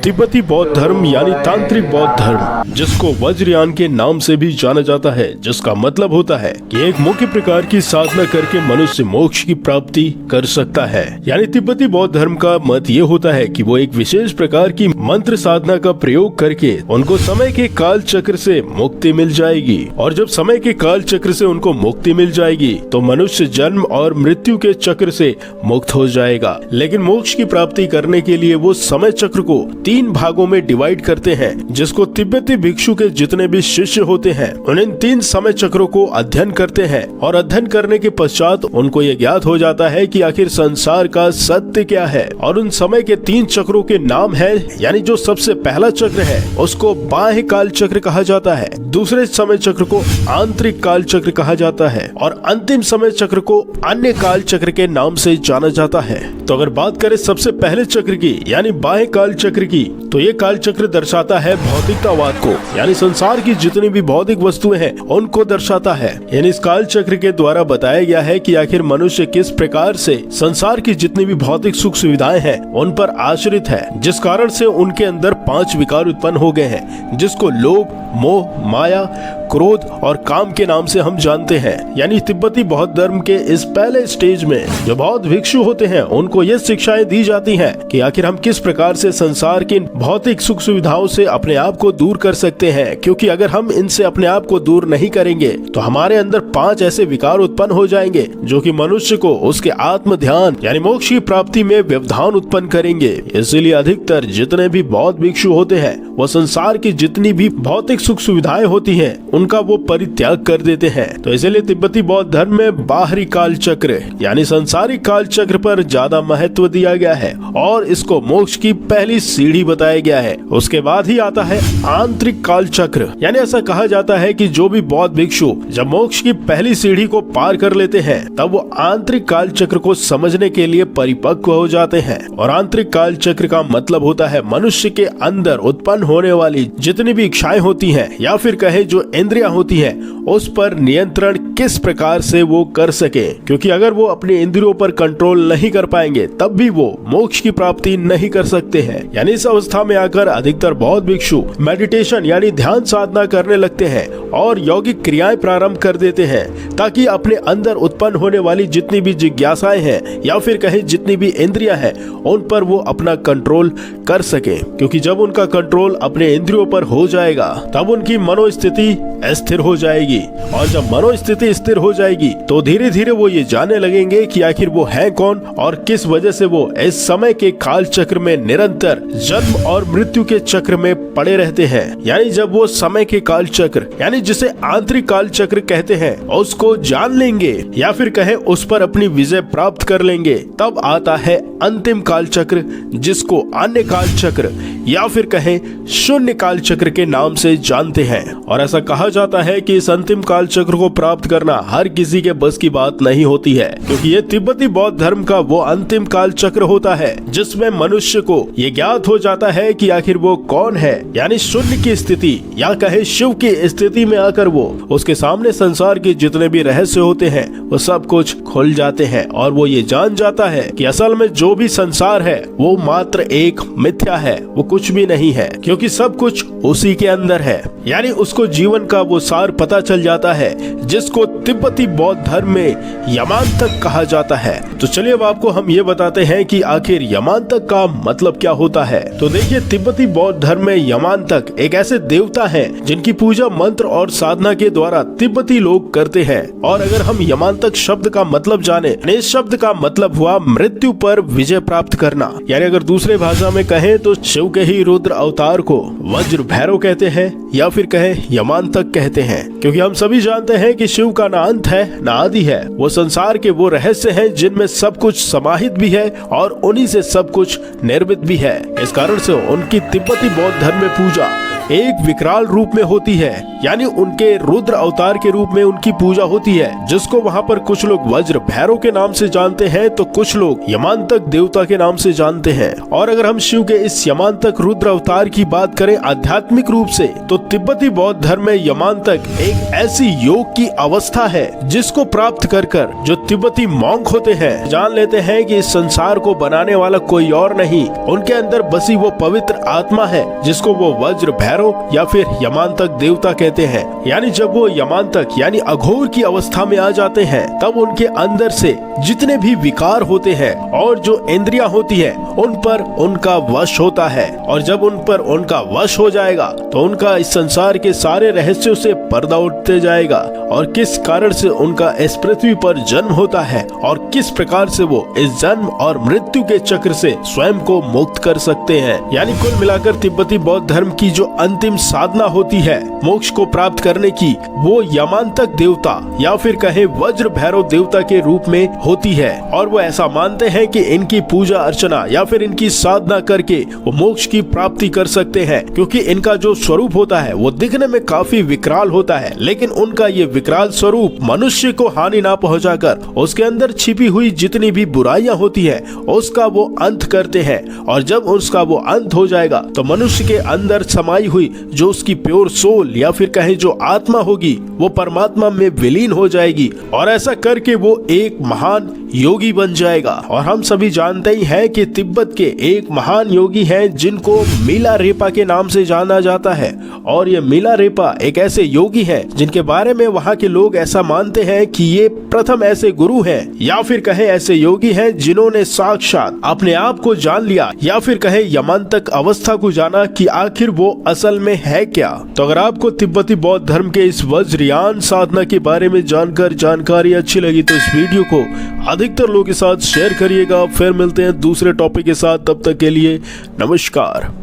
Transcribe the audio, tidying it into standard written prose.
तिब्बती बौद्ध धर्म यानी तांत्रिक बौद्ध धर्म, जिसको वज्रयान के नाम से भी जाना जाता है, जिसका मतलब होता है कि एक मुख्य प्रकार की साधना करके मनुष्य मोक्ष की प्राप्ति कर सकता है। यानी तिब्बती बौद्ध धर्म का मत ये होता है कि वो एक विशेष प्रकार की मंत्र साधना का प्रयोग करके उनको समय के काल चक्र से मुक्ति मिल जाएगी, और जब समय के काल चक्र से उनको मुक्ति मिल जाएगी तो मनुष्य जन्म और मृत्यु के चक्र से मुक्त हो जाएगा। लेकिन मोक्ष की प्राप्ति करने के लिए वो समय चक्र को 3 भागों में डिवाइड करते हैं, जिसको तिब्बती भिक्षु के जितने भी शिष्य होते हैं उन 3 समय चक्रों को अध्ययन करते हैं, और अध्ययन करने के पश्चात उनको ये ज्ञात हो जाता है कि आखिर संसार का सत्य क्या है। और उन समय के 3 चक्रों के नाम है, यानी जो सबसे पहला चक्र है उसको बाह्य काल चक्र कहा जाता है, दूसरे समय चक्र को आंतरिक काल चक्र कहा जाता है, और अंतिम समय चक्र को अन्य काल चक्र के नाम से जाना जाता है। तो अगर बात करें सबसे पहले चक्र की यानी बाह्य काल चक्र की, तो ये काल चक्र दर्शाता है भौतिकतावाद को, यानी संसार की जितनी भी भौतिक वस्तुएं हैं उनको दर्शाता है। यानी इस काल चक्र के द्वारा बताया गया है कि आखिर मनुष्य किस प्रकार से संसार की जितनी भी भौतिक सुख सुविधाएं हैं उन पर आश्रित है, जिस कारण से उनके अंदर 5 विकार उत्पन्न हो गए हैं, जिसको लोभ, मोह, माया, क्रोध और काम के नाम से हम जानते हैं। यानी तिब्बती बौद्ध धर्म के इस पहले स्टेज में जो बौद्ध भिक्षु होते हैं उनको ये शिक्षाएं दी जाती हैं कि आखिर हम किस प्रकार से संसार की भौतिक सुख सुविधाओं से अपने आप को दूर कर सकते हैं, क्योंकि अगर हम इनसे अपने आप को दूर नहीं करेंगे तो हमारे अंदर 5 ऐसे विकार उत्पन्न हो जाएंगे जो कि मनुष्य को उसके आत्म ध्यान यानी मोक्ष की प्राप्ति में व्यवधान उत्पन्न करेंगे। इसीलिए अधिकतर जितने भी बौद्ध भिक्षु होते हैं वो संसार की जितनी भी भौतिक सुख सुविधाएं होती हैं उनका वो परित्याग कर देते हैं। तो इसलिए तिब्बती बौद्ध धर्म में बाहरी काल चक्र यानी संसारिक काल चक्र पर ज्यादा महत्व दिया गया है, और इसको मोक्ष की पहली सीढ़ी बताया गया है। उसके बाद ही आता है आंतरिक काल चक्र। यानी ऐसा कहा जाता है कि जो भी बौद्ध भिक्षु जब मोक्ष की पहली सीढ़ी को पार कर लेते हैं तब वो आंतरिक काल चक्र को समझने के लिए परिपक्व हो जाते हैं। और आंतरिक काल चक्र का मतलब होता है मनुष्य के अंदर उत्पन्न होने वाली जितनी भी इच्छाएं होती हैं या फिर कहे जो इंद्रियां होती हैं उस पर नियंत्रण किस प्रकार से वो कर सके, क्योंकि अगर वो अपने इंद्रियों पर कंट्रोल नहीं कर पाएंगे तब भी वो मोक्ष की प्राप्ति नहीं कर सकते हैं। यानी इस अवस्था में आकर अधिकतर बौद्ध भिक्षु मेडिटेशन यानी ध्यान साधना करने लगते हैं और यौगिक क्रियाएं प्रारंभ कर देते हैं, ताकि अपने अंदर उत्पन्न होने वाली जितनी भी जिज्ञासाएं हैं या फिर कहे जितनी भी इंद्रियां हैं उन पर वो अपना कंट्रोल कर सके, क्योंकि जब उनका कंट्रोल अपने इंद्रियों पर हो जाएगा तब उनकी मनोस्थिति स्थिर हो जाएगी, और जब मनोस्थिति स्थिर हो जाएगी तो धीरे धीरे वो ये जानने लगेंगे कि आखिर वो है कौन और किस वजह से वो इस समय के काल चक्र में निरंतर जन्म और मृत्यु के चक्र में पड़े रहते हैं। यानी जब वो समय के काल चक्र यानी जिसे आंतरिक काल चक्र कहते हैं उसको जान लेंगे या फिर कहे उस पर अपनी विजय प्राप्त कर लेंगे, तब आता है अंतिम काल चक्र, जिसको अन्य काल चक्र या फिर कहे शून्य काल चक्र के नाम से जानते हैं। और ऐसा कहा जाता है कि इस अंतिम काल चक्र को प्राप्त करना हर किसी के बस की बात नहीं होती है, क्योंकि ये तिब्बती बौद्ध धर्म का वो अंतिम काल चक्र होता है जिसमें मनुष्य को ये ज्ञात हो जाता है कि आखिर वो कौन है। यानी शून्य की स्थिति या कहे शिव की स्थिति में आकर वो उसके सामने संसार के जितने भी रहस्य होते हैं वो सब कुछ खुल जाते हैं, और वो ये जान जाता है कि असल में जो भी संसार है वो मात्र एक मिथ्या है, वो कुछ भी नहीं है, क्योंकि सब कुछ उसी के अंदर है। यानी उसको जीवन का वो सार पता चल जाता है, जिसको तिब्बती बौद्ध धर्म में यमांतक कहा जाता है। तो चलिए अब आपको हम ये बताते हैं कि आखिर यमांतक का मतलब क्या होता है। तो देखिए, तिब्बती बौद्ध धर्म में यमांतक एक ऐसे देवता हैं जिनकी पूजा मंत्र और साधना के द्वारा तिब्बती लोग करते हैं। और अगर हम यमांतक शब्द का मतलब जाने, इस शब्द का मतलब हुआ मृत्यु पर विजय प्राप्त करना। यानी अगर दूसरे भाषा में कहें तो शिव के ही रुद्र अवतार को वज्र भैरव कहते हैं या फिर कहे यमांतक कहते हैं, क्योंकि हम सभी जानते हैं कि शिव का ना अंत है ना आदि है। वो संसार के वो रहस्य हैं जिनमें सब कुछ समाहित भी है और उन्हीं से सब कुछ निर्मित भी है। इस कारण से उनकी तिब्बती बौद्ध धर्म में पूजा एक विकराल रूप में होती है, यानी उनके रुद्र अवतार के रूप में उनकी पूजा होती है, जिसको वहाँ पर कुछ लोग वज्र भैरव के नाम से जानते हैं तो कुछ लोग यमांतक देवता के नाम से जानते हैं। और अगर हम शिव के इस यमांतक रुद्र अवतार की बात करें आध्यात्मिक रूप से, तो तिब्बती बौद्ध धर्म में यमांतक एक ऐसी योग की अवस्था है जिसको प्राप्त कर जो तिब्बती मॉन्क होते हैं जान लेते हैं कि इस संसार को बनाने वाला कोई और नहीं, उनके अंदर बसी वो पवित्र आत्मा है जिसको वो वज्र भैरव या फिर यमांतक देवता कहते हैं। यानी जब वो यमांतक यानी अघोर की अवस्था में आ जाते हैं तब उनके अंदर से जितने भी विकार होते हैं और जो इंद्रियां होती है उन पर उनका वश होता है, और जब उन पर उनका वश हो जाएगा तो उनका इस संसार के सारे रहस्यों से पर्दा उठते जाएगा और किस कारण से उनका इस पृथ्वी पर जन्म होता है और किस प्रकार से वो इस जन्म और मृत्यु के चक्र से स्वयं को मुक्त कर सकते हैं। यानी कुल मिलाकर तिब्बती बौद्ध धर्म की जो अंतिम साधना होती है मोक्ष को प्राप्त करने की, वो यमांतक देवता या फिर कहे वज्र भैरव देवता के रूप में होती है। और वो ऐसा मानते हैं कि इनकी पूजा अर्चना या फिर इनकी साधना करके वो मोक्ष की प्राप्ति कर सकते हैं, क्योंकि इनका जो स्वरूप होता है वो दिखने में काफी विकराल होता है, लेकिन उनका ये विकराल स्वरूप मनुष्य को हानि ना पहुंचाकर उसके अंदर छिपी हुई जितनी भी बुराइयां होती है उसका वो अंत करते हैं। और जब उसका वो अंत हो जाएगा तो मनुष्य के अंदर समाई हुई जो उसकी प्योर सोल या फिर कहे जो आत्मा होगी वो परमात्मा में विलीन हो जाएगी, और ऐसा करके वो एक महान योगी बन जाएगा। और हम सभी जानते ही हैं कि तिब्बत के एक महान योगी हैं जिनको मिलारेपा के नाम से जाना जाता है, और ये मिलारेपा एक ऐसे योगी हैं जिनके बारे में वहाँ के लोग ऐसा मानते हैं कि ये प्रथम ऐसे गुरु हैं या फिर कहे ऐसे योगी हैं जिन्होंने साक्षात अपने आप को जान लिया या फिर कहे यमांतक अवस्था को जाना कि आखिर वो असल में है क्या। तो अगर आपको तिब्बती बौद्ध धर्म के इस वज्रयान साधना के बारे में जानकर जानकारी अच्छी लगी तो इस वीडियो को अधिकतर लोगों के साथ शेयर करिएगा। फिर मिलते हैं दूसरे टॉपिक के साथ, तब तक के लिए नमस्कार।